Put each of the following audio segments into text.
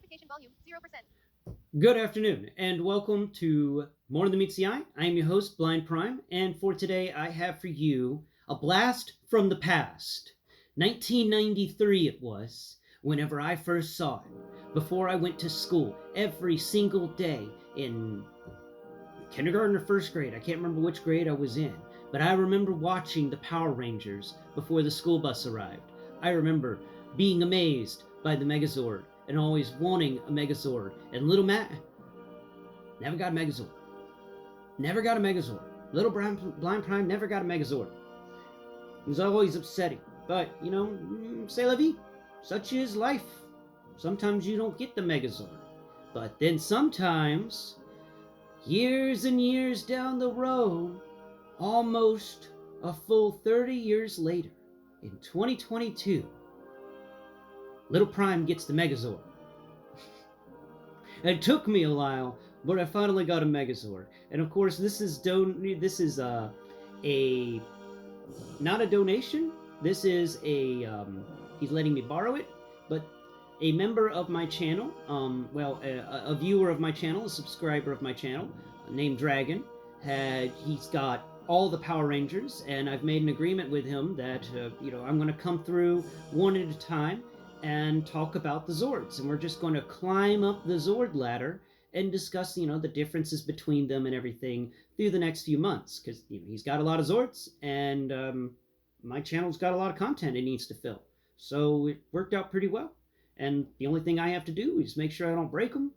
Notification volume 0%. Good afternoon, and welcome to More Than Meets the Eye. I am your host, Blind Prime, and for today I have for you a blast from the past. 1993 it was, whenever I first saw it, before I went to school every single day in kindergarten or first grade. I can't remember which grade I was in, but I remember watching the Power Rangers before the school bus arrived. I remember being amazed by the Megazord and always wanting a Megazord. And little Matt never got a Megazord. Never got a Megazord. Little Blind Prime never got a Megazord. It was always upsetting. But, you know, c'est la vie. Such is life. Sometimes you don't get the Megazord. But then sometimes, years and years down the road, almost a full 30 years later, in 2022, Little Prime gets the Megazord. It took me a while, but I finally got a Megazord. And of course, this is not a donation. This is he's letting me borrow it, but a member of my channel, a viewer of my channel, a subscriber of my channel, named Dragon, he's got all the Power Rangers, and I've made an agreement with him that I'm going to come through one at a time and talk about the Zords, and we're just going to climb up the Zord ladder and discuss, the differences between them and everything through the next few months, because he's got a lot of Zords, and my channel's got a lot of content it needs to fill, so it worked out pretty well. And the only thing I have to do is make sure I don't break them,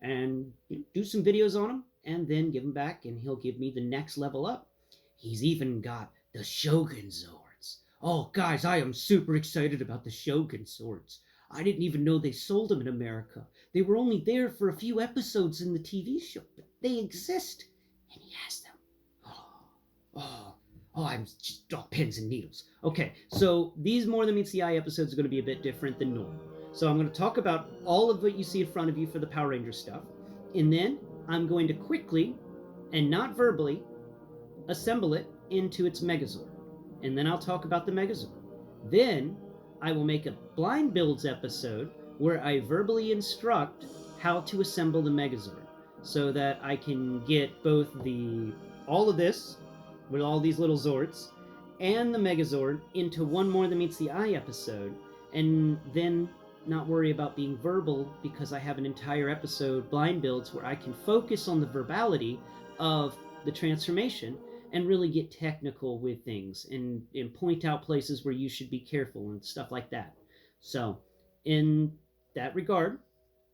and do some videos on them, and then give them back, and he'll give me the next level up. He's even got the Shogun Zords. Oh, guys, I am super excited about the Shogun Zords. I didn't even know they sold them in America. They were only there for a few episodes in the TV show, but they exist, and he has them. I'm just pins and needles. Okay, so these More Than Meets the Eye episodes are going to be a bit different than normal. So I'm going to talk about all of what you see in front of you for the Power Rangers stuff, and then I'm going to quickly, and not verbally, assemble it into its Megazord. And then I'll talk about the Megazord. Then I will make a blind builds episode where I verbally instruct how to assemble the Megazord, so that I can get both all of this with all these little Zords and the Megazord into one More Than Meets the Eye episode, and then not worry about being verbal, because I have an entire episode, blind builds, where I can focus on the verbality of the transformation and really get technical with things and point out places where you should be careful and stuff like that. So in that regard,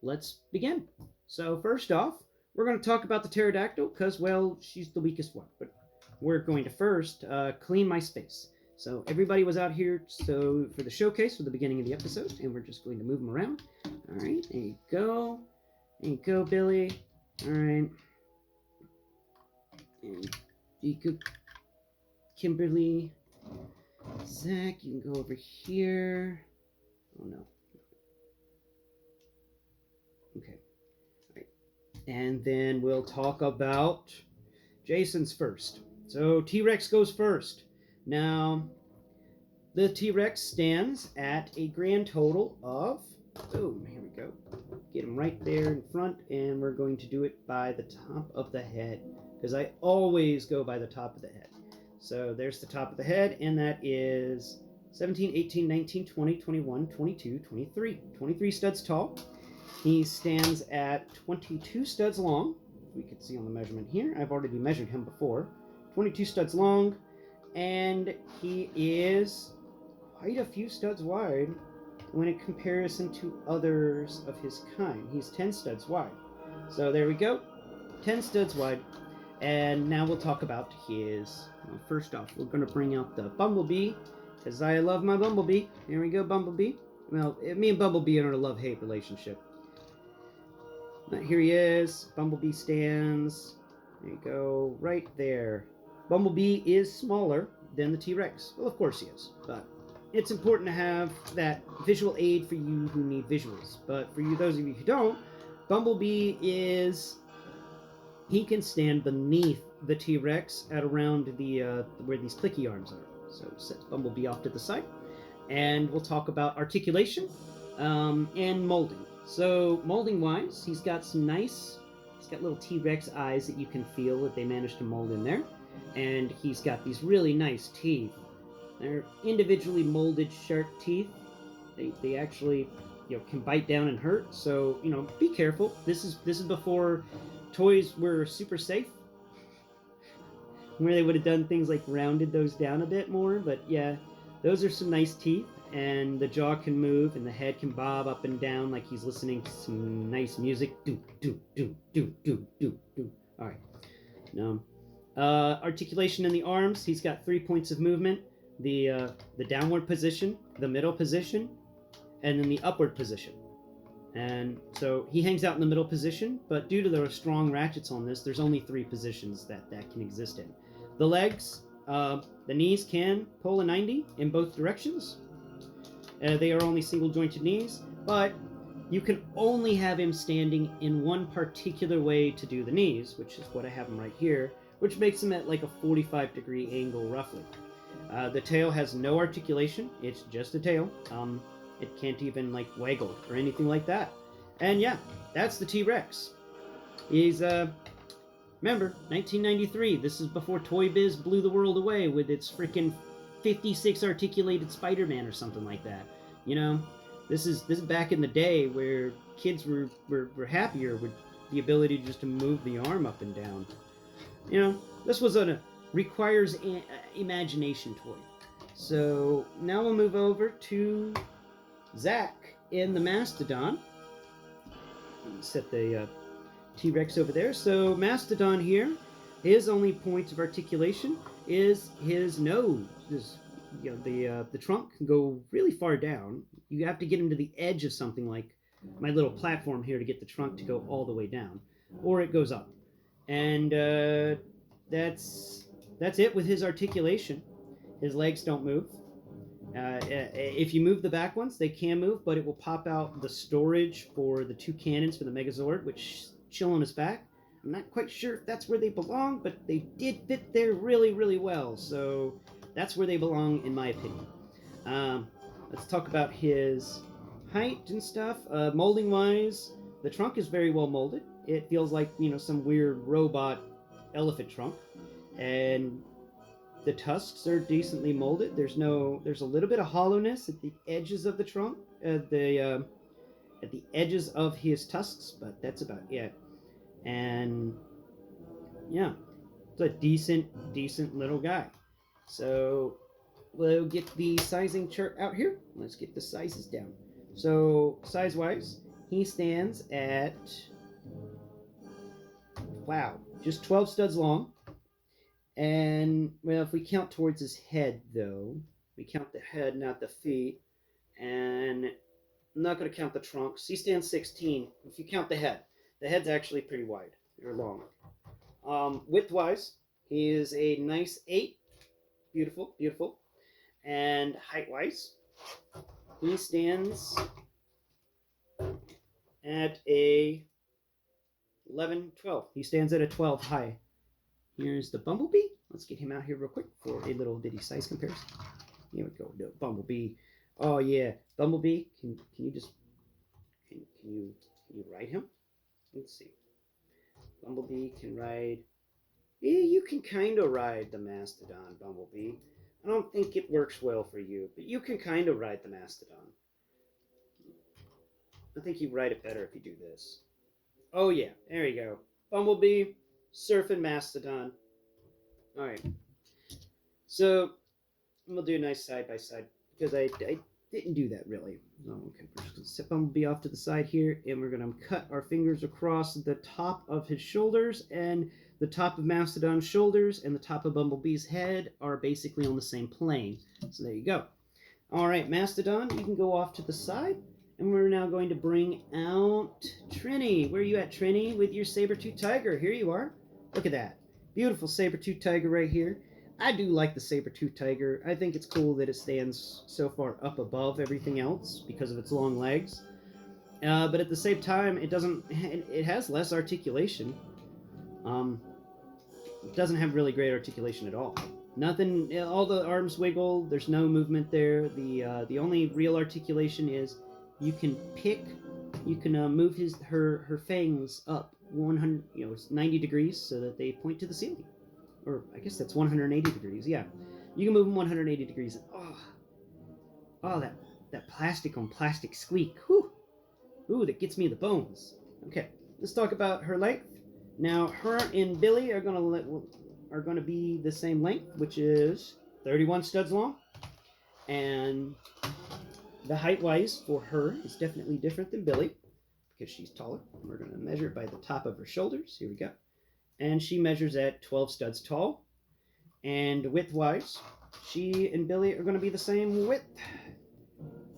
let's begin. So first off, we're going to talk about the Pterodactyl because, well, she's the weakest one. But we're going to first clean my space. So everybody was out here for the showcase for the beginning of the episode, and we're just going to move them around. All right, there you go. There you go, Billy. All right. And you go, Kimberly. Zach, you can go over here. Oh, no. Okay. All right. And then we'll talk about Jason's first. So T-Rex goes first. Now, the T-Rex stands at a grand total of, here we go. Get him right there in front, and we're going to do it by the top of the head, because I always go by the top of the head. So there's the top of the head, and that is 17, 18, 19, 20, 21, 22, 23. 23 studs tall. He stands at 22 studs long. We can see on the measurement here. I've already measured him before. 22 studs long, and he is quite a few studs wide when in comparison to others of his kind. He's 10 studs wide. So there we go, 10 studs wide. And now we'll talk about first off, we're going to bring out the Bumblebee, because I love my Bumblebee. Here we go, Bumblebee. Well, me and Bumblebee are in a love-hate relationship. Here he is. Bumblebee stands. There you go, right there. Bumblebee is smaller than the T-Rex. Well, of course he is, but it's important to have that visual aid for you who need visuals. But for those of you who don't, Bumblebee he can stand beneath the T-Rex at around where these clicky arms are. So set Bumblebee off to the side, and we'll talk about articulation and molding. So molding wise, he's got little T-Rex eyes that you can feel that they managed to mold in there. And he's got these really nice teeth. They're individually molded shark teeth. They actually, can bite down and hurt. So, be careful. This is before toys were super safe, where they would have done things like rounded those down a bit more. But yeah, those are some nice teeth, and the jaw can move, and the head can bob up and down like he's listening to some nice music. Do do do do do do do. All right. No. Articulation in the arms. He's got 3 points of movement: the downward position, the middle position, and then the upward position. And so he hangs out in the middle position, but due to the strong ratchets on this, there's only 3 positions that can exist in. The legs, the knees can pull a 90 in both directions. They are only single jointed knees, but you can only have him standing in one particular way to do the knees, which is what I have him right here, which makes him at like a 45-degree angle roughly. The tail has no articulation, it's just a tail. It can't even like waggle or anything like that. And yeah, that's the T-Rex. He's remember 1993. This is before Toy Biz blew the world away with its freaking 56 articulated Spider-Man or something like that. This is back in the day where kids were happier with the ability just to move the arm up and down. This was requires imagination toy. So now we'll move over to Zach in the Mastodon. Set the T-Rex over there. So Mastodon here, his only point of articulation is his nose. The trunk can go really far down. You have to get him to the edge of something like my little platform here to get the trunk to go all the way down, or it goes up. And that's it with his articulation. His legs don't move. If you move the back ones, they can move, but it will pop out the storage for the 2 cannons for the Megazord, which chill on his back. I'm not quite sure if that's where they belong, but they did fit there really, really well. So that's where they belong, in my opinion. Let's talk about his height and stuff. Molding-wise, the trunk is very well molded. It feels like, some weird robot elephant trunk. And the tusks are decently molded. There's a little bit of hollowness at the edges of the trunk, at the edges of his tusks, but that's about it. And yeah, it's a decent little guy. So we'll get the sizing chart out here. Let's get the sizes down. So size-wise, he stands at, just 12 studs long. And, well, if we count towards his head, though, we count the head, not the feet, and I'm not going to count the trunk. So he stands 16 if you count the head. The head's actually pretty wide, or long. Width-wise, he is a nice 8. Beautiful, beautiful. And height-wise, he stands at a 11, 12. He stands at a 12 high. Here's the Bumblebee. Let's get him out here real quick for a little bitty size comparison. Here we go. No, Bumblebee. Oh yeah, Bumblebee. Can you just can you ride him? Let's see. Bumblebee can ride. Yeah, you can kind of ride the Mastodon, Bumblebee. I don't think it works well for you, but you can kind of ride the Mastodon. I think you ride it better if you do this. Oh yeah, there you go. Bumblebee, surfing Mastodon. Alright. So, we'll do a nice side-by-side, because I didn't do that really. Oh, okay, we're just going to set Bumblebee off to the side here, and we're going to cut our fingers across the top of his shoulders, and the top of Mastodon's shoulders and the top of Bumblebee's head are basically on the same plane. So there you go. Alright, Mastodon, you can go off to the side. And we're now going to bring out Trini. Where are you at, Trini? With your saber-tooth tiger. Here you are. Look at that. Beautiful saber-tooth tiger right here. I do like the saber-tooth tiger. I think it's cool that it stands so far up above everything else because of its long legs. But at the same time, it has less articulation. It doesn't have really great articulation at all. Nothing, all the arms wiggle. There's no movement there. The only real articulation is you can pick you can move her fangs up 100, 90 degrees so that they point to the ceiling. Or I guess that's 180 degrees. Yeah, you can move them 180 degrees. Oh, that plastic on plastic squeak. Whew. Ooh, that gets me the bones. Okay, let's talk about her length. Now, her and Billy are gonna be the same length, which is 31 studs long, and the height-wise for her is definitely different than Billy because she's taller. We're gonna measure it by the top of her shoulders. Here we go, and she measures at 12 studs tall, and width-wise, she and Billy are gonna be the same width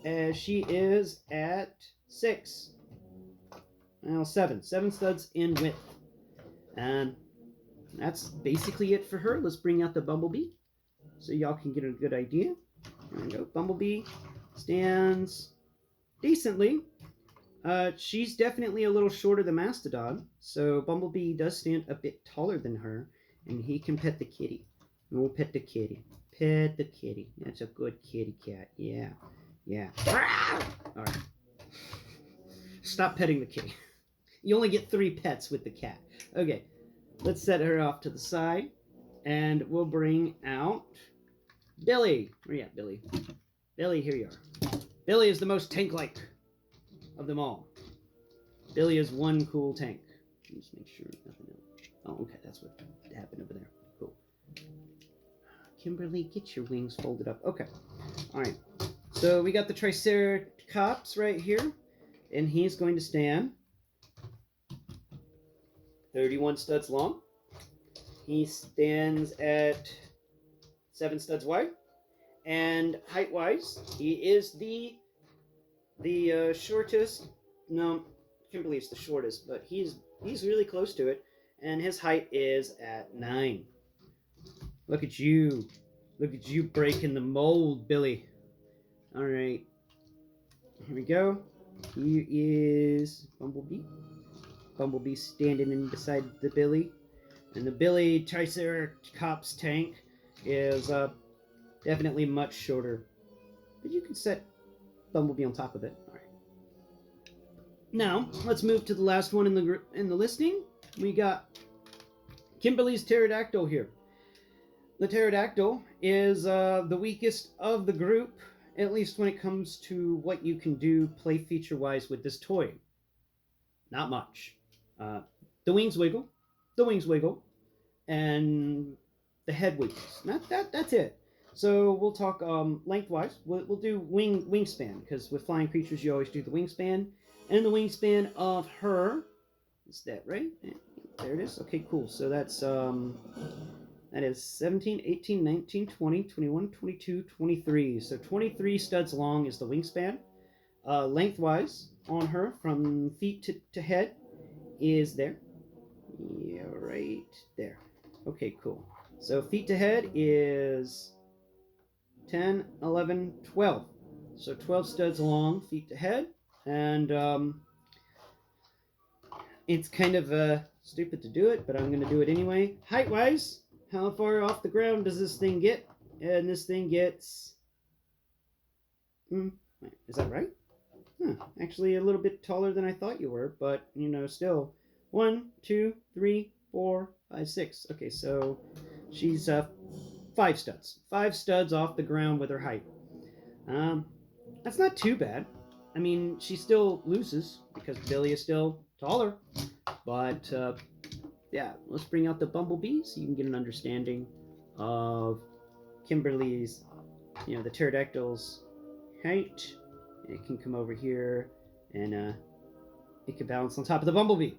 as she is at 6. Well, 7 studs in width. And that's basically it for her. Let's bring out the Bumblebee so y'all can get a good idea. There we go. Bumblebee stands decently. She's definitely a little shorter than Mastodon, so Bumblebee does stand a bit taller than her, and he can pet the kitty. We'll pet the kitty. Pet the kitty. That's a good kitty cat. Yeah. All right. Stop petting the kitty. You only get 3 pets with the cat. Okay, let's set her off to the side, and we'll bring out Billy. Where you at, Billy? Billy, here you are. Billy is the most tank-like of them all. Billy is one cool tank. Just make sure nothing else. Oh, okay, that's what happened over there. Cool. Kimberly, get your wings folded up. Okay, all right. So we got the Triceratops right here, and he's going to stand 31 studs long. He stands at 7 studs wide, and height-wise, he is the shortest. No, Kimberly's the shortest, but he's really close to it, and his height is at 9. Look at you breaking the mold, Billy. All right, here we go. Here is Bumblebee. Bumblebee standing in beside the Billy, and the Billy Triceratops tank is definitely much shorter, but you can set Bumblebee on top of it. All right. Now let's move to the last one in the listing. We got Kimberly's Pterodactyl here. The Pterodactyl is the weakest of the group, at least when it comes to what you can do play feature-wise with this toy. Not much. The wings wiggle, and the head wiggles. That's it. So we'll talk lengthwise. We'll do wingspan, because with flying creatures you always do the wingspan. And the wingspan of her is that right? There it is. Okay, cool. So that's that is 17, 18, 19, 20, 21, 22, 23. So 23 studs long is the wingspan. Lengthwise on her from feet to head is there. Yeah, right there. Okay, cool. So feet to head is 10, 11, 12. So 12 studs long, feet to head. And it's kind of stupid to do it, but I'm going to do it anyway. Height-wise, how far off the ground does this thing get? And this thing gets... is that right? Actually a little bit taller than I thought you were, but, still. 1, 2, 3, 4, 5, 6. Okay, so she's 5 studs. 5 studs off the ground with her height. That's not too bad. I mean, she still loses because Billy is still taller. But, yeah, let's bring out the Bumblebee so you can get an understanding of Kimberly's, the Pterodactyl's height. It can come over here, and it can balance on top of the Bumblebee.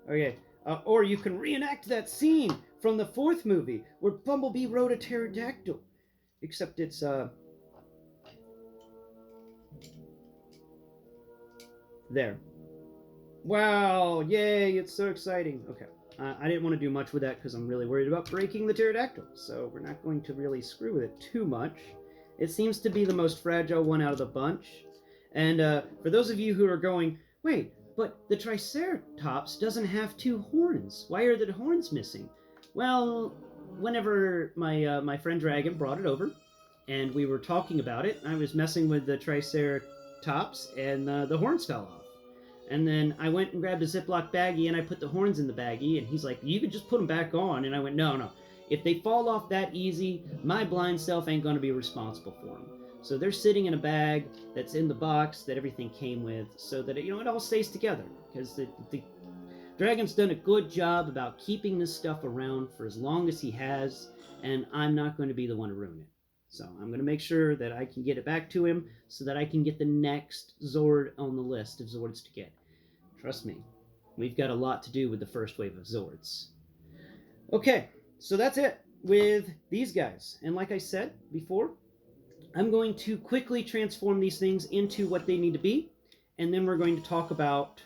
Okay, or you can reenact that scene from the 4th movie where Bumblebee rode a pterodactyl, except it's there. Wow! Yay! It's so exciting. Okay, I didn't want to do much with that because I'm really worried about breaking the pterodactyl, so we're not going to really screw with it too much. It seems to be the most fragile one out of the bunch. And for those of you who are going, wait, but the Triceratops doesn't have 2 horns. Why are the horns missing? Well, whenever my friend Dragon brought it over, and we were talking about it, I was messing with the Triceratops, and the horns fell off. And then I went and grabbed a Ziploc baggie and I put the horns in the baggie. And he's like, you could just put them back on. And I went, no. If they fall off that easy, my blind self ain't going to be responsible for them. So they're sitting in a bag that's in the box that everything came with, so that it all stays together. Because the Dragon's done a good job about keeping this stuff around for as long as he has, and I'm not going to be the one to ruin it. So I'm going to make sure that I can get it back to him so that I can get the next Zord on the list of Zords to get. Trust me, we've got a lot to do with the first wave of Zords. Okay, so that's it with these guys. And like I said before, I'm going to quickly transform these things into what they need to be, and then we're going to talk about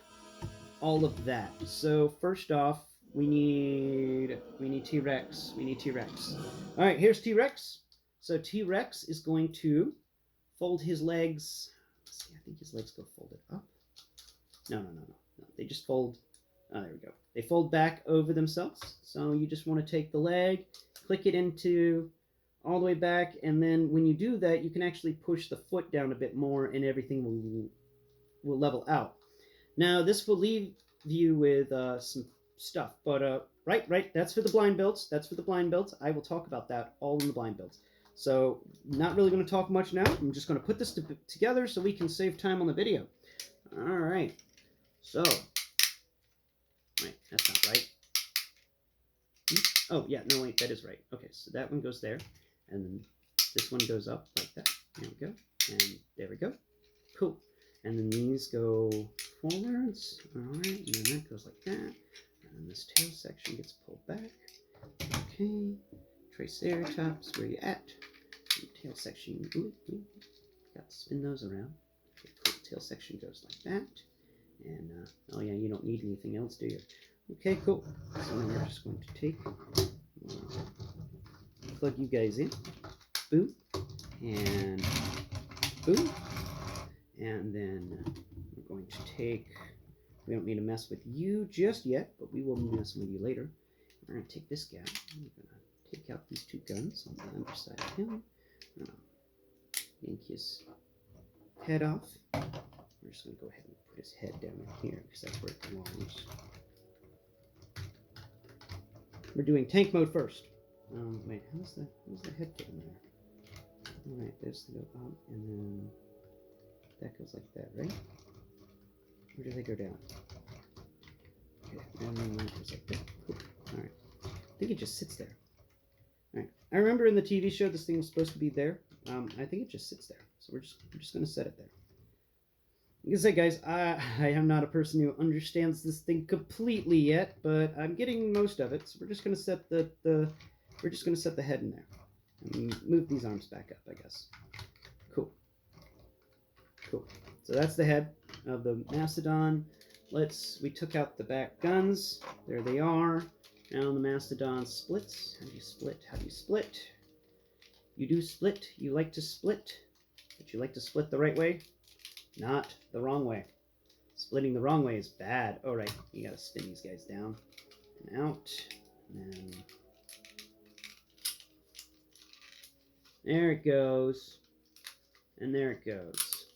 all of that. So first off, we need T-Rex. All right, here's T-Rex. So T-Rex is going to fold his legs. Let's see, I think his legs go folded up. No. They just fold. Oh, there we go. They fold back over themselves. So you just want to take the leg, click it into all the way back, and then when you do that, you can actually push the foot down a bit more, and everything will level out. Now, this will leave you with some stuff, but right, that's for the blind builds. I will talk about that all in the blind builds. So, not really going to talk much now. I'm just going to put this together so we can save time on the video. All right. So, wait, that's not right. Oh, yeah, no, wait, that is right. Okay, so that one goes there, and then this one goes up like that. There we go, and there we go. Cool. And then these go forwards. All right, and then that goes like that. And this tail section gets pulled back. Okay. Triceratops, where you at? And tail section. Ooh, got to spin those around. Okay, cool. Tail section goes like that. And, oh yeah, you don't need anything else, do you? Okay, cool. So now we're just going to take, plug you guys in. Boom. And boom. And then we're going to take, we don't need to mess with you just yet, but we will be messing with you later. We're going to take this guy. We're going to take out these two guns on the underside of him. We're going to yank his head off. We're just going to go ahead and put his head down in here because that's where it belongs. We're doing tank mode first. Wait, how's the head fit in there? Alright, this to go up, and then that goes like that, right? Or do they go down? Okay, and then that goes like that. Cool. Alright. I think it just sits there. Alright. I remember in the TV show this thing was supposed to be there. I think it just sits there. So we're just gonna set it there. Like I said, guys, I am not a person who understands this thing completely yet, but I'm getting most of it. So we're just gonna set the head in there. And move these arms back up, I guess. Cool. So that's the head of the Mastodon. We took out the back guns. There they are. Now the Mastodon splits. How do you split? You do split. You like to split. But you like to split the right way, not the wrong way. Splitting the wrong way is bad. All right, you gotta spin these guys down and out. And then there it goes. And there it goes.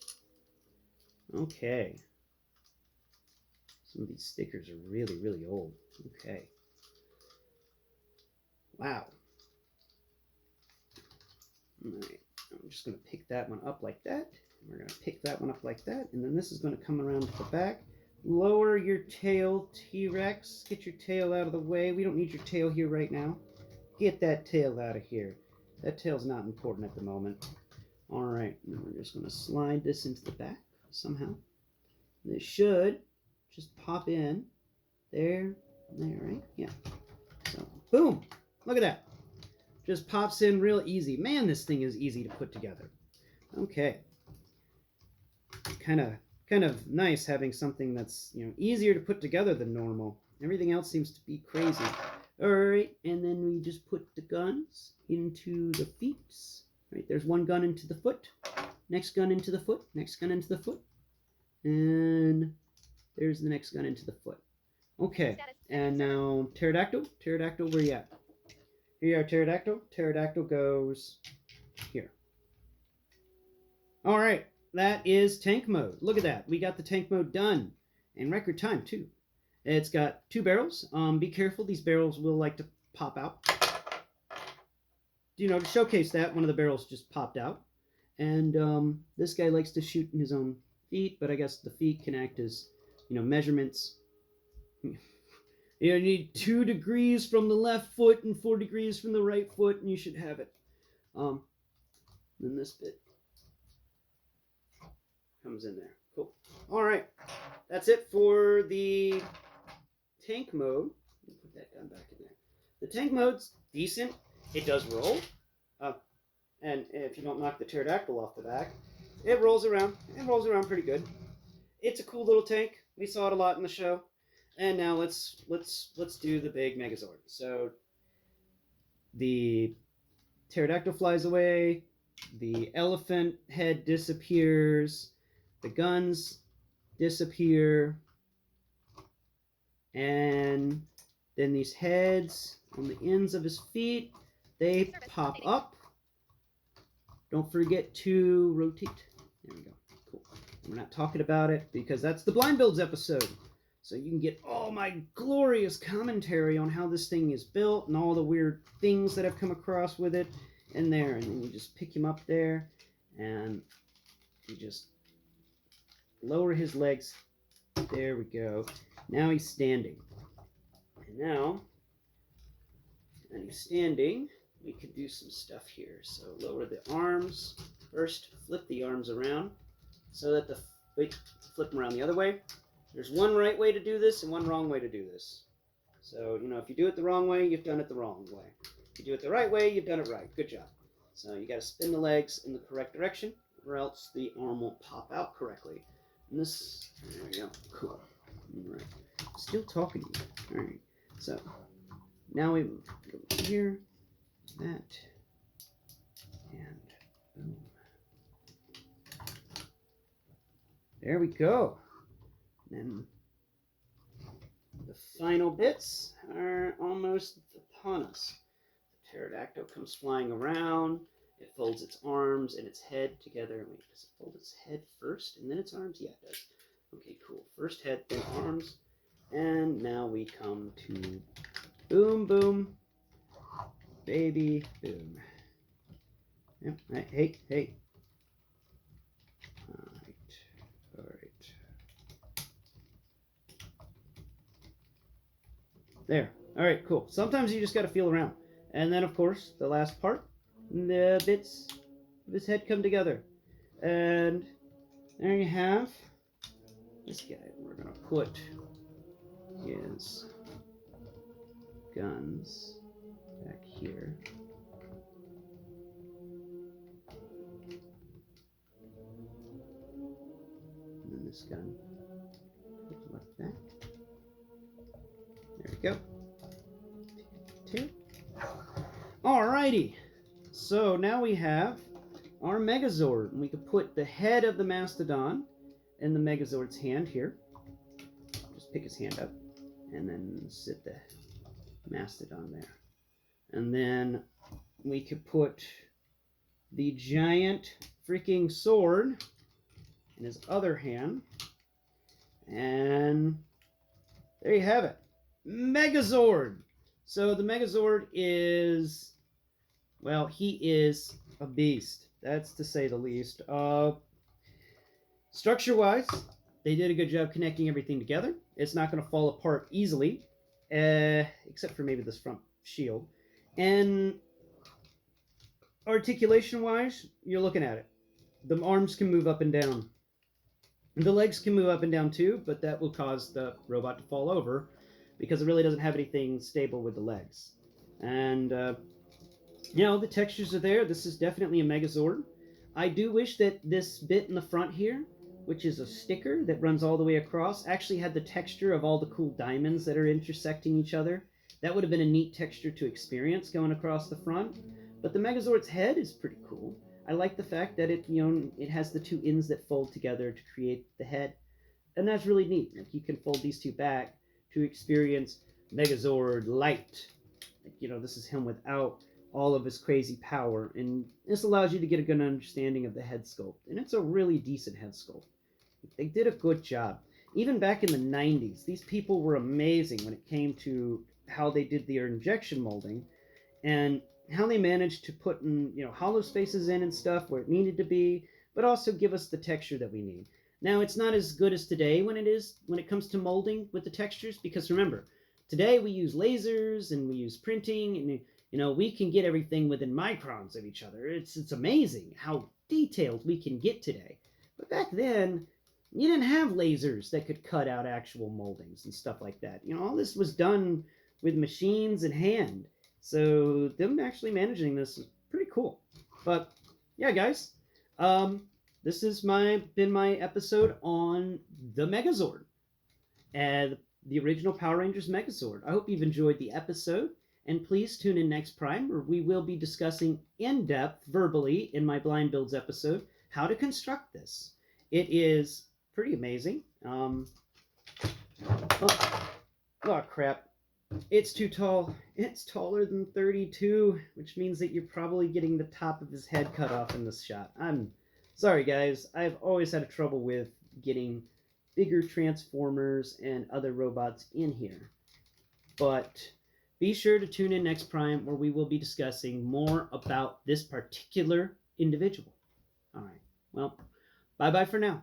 Okay. Some of these stickers are really, really old. Okay. Wow. Alright. I'm just going to pick that one up like that. We're going to pick that one up like that. And then this is going to come around to the back. Lower your tail, T-Rex. Get your tail out of the way. We don't need your tail here right now. Get that tail out of here. That tail's not important at the moment. Alright, now we're just going to slide this into the back somehow. This should just pop in there, right? Yeah. So, boom! Look at that. Just pops in real easy. Man, this thing is easy to put together. Okay. Kind of nice having something that's, easier to put together than normal. Everything else seems to be crazy. Alright, and then we just put the guns into the feet. Right, there's one gun into the foot. Next gun into the foot. Next gun into the foot. And there's the next gun into the foot. Okay, and now Pterodactyl. Pterodactyl, where you at? Here you are, Pterodactyl. Pterodactyl goes here. Alright, that is tank mode. Look at that. We got the tank mode done. in record time too. It's got 2 barrels. Be careful, these barrels will like to pop out. To showcase that, one of the barrels just popped out. And this guy likes to shoot in his own feet, but I guess the feet can act as, measurements. You need 2 degrees from the left foot and 4 degrees from the right foot, and you should have it. Then this bit comes in there. Cool. All right, that's it for the tank mode. Put that gun back in there. The tank mode's decent. It does roll. And if you don't knock the pterodactyl off the back, it rolls around. It rolls around pretty good. It's a cool little tank. We saw it a lot in the show. And now let's do the big Megazord. So the pterodactyl flies away. The elephant head disappears. The guns disappear. And then these heads on the ends of his feet, they pop up. Don't forget to rotate. There we go. Cool. We're not talking about it because that's the blind builds episode. So you can get all my glorious commentary on how this thing is built and all the weird things that I've come across with it in there. And then you just pick him up there and you just lower his legs. There we go. Now he's standing. And now, and he's standing, we could do some stuff here. So lower the arms. First, flip the arms around so that flip them around the other way. There's one right way to do this and one wrong way to do this. So, if you do it the wrong way, you've done it the wrong way. If you do it the right way, you've done it right. Good job. So you got to spin the legs in the correct direction or else the arm won't pop out correctly. And this, there we go. Cool. All right. Still talking to you. All right. So now we move over here. That and boom. There we go. And then the final bits are almost upon us. The pterodactyl comes flying around. It folds its arms and its head together. Wait, does it fold its head first and then its arms? Yeah, it does. Okay, cool. First head, then arms. And now we come to boom, boom. Baby, boom. Yep. Hey. All right. There. All right, cool. Sometimes you just got to feel around. And then, of course, the last part, the bits of his head come together. And there you have this guy. We're going to put his guns back here. And then this gun left back. There we go. 2. Alrighty. So now we have our Megazord. And we can put the head of the Mastodon in the Megazord's hand here. Just pick his hand up and then sit the Mastodon there. And then we could put the giant freaking sword in his other hand. And there you have it. Megazord! So the Megazord is, well, he is a beast. That's to say the least. Structure-wise, they did a good job connecting everything together. It's not going to fall apart easily, except for maybe this front shield. And articulation-wise, you're looking at it. The arms can move up and down. The legs can move up and down too, but that will cause the robot to fall over because it really doesn't have anything stable with the legs. And, the textures are there. This is definitely a Megazord. I do wish that this bit in the front here, which is a sticker that runs all the way across, actually had the texture of all the cool diamonds that are intersecting each other. That would have been a neat texture to experience going across the front. But the Megazord's head is pretty cool. I like the fact that it has the 2 ends that fold together to create the head. And that's really neat. Like, you can fold these 2 back to experience Megazord light. Like, this is him without all of his crazy power. And this allows you to get a good understanding of the head sculpt. And it's a really decent head sculpt. They did a good job. even back in the 90s, these people were amazing when it came to how they did their injection molding and how they managed to put in, hollow spaces in and stuff where it needed to be, but also give us the texture that we need. Now, it's not as good as today when it comes to molding with the textures, because remember, today we use lasers and we use printing, and we can get everything within microns of each other. It's amazing how detailed we can get today. But back then, you didn't have lasers that could cut out actual moldings and stuff like that. All this was done with machines and hand. So them actually managing this is pretty cool. But yeah, guys, this has been my episode on the Megazord and the original Power Rangers Megazord. I hope you've enjoyed the episode, and please tune in next Prime, where we will be discussing in depth, verbally, in my Blind Builds episode, how to construct this. It is pretty amazing. Oh crap. It's too tall. It's taller than 32, which means that you're probably getting the top of his head cut off in this shot. I'm sorry, guys. I've always had trouble with getting bigger Transformers and other robots in here. But be sure to tune in next Prime, where we will be discussing more about this particular individual. All right. Well, bye-bye for now.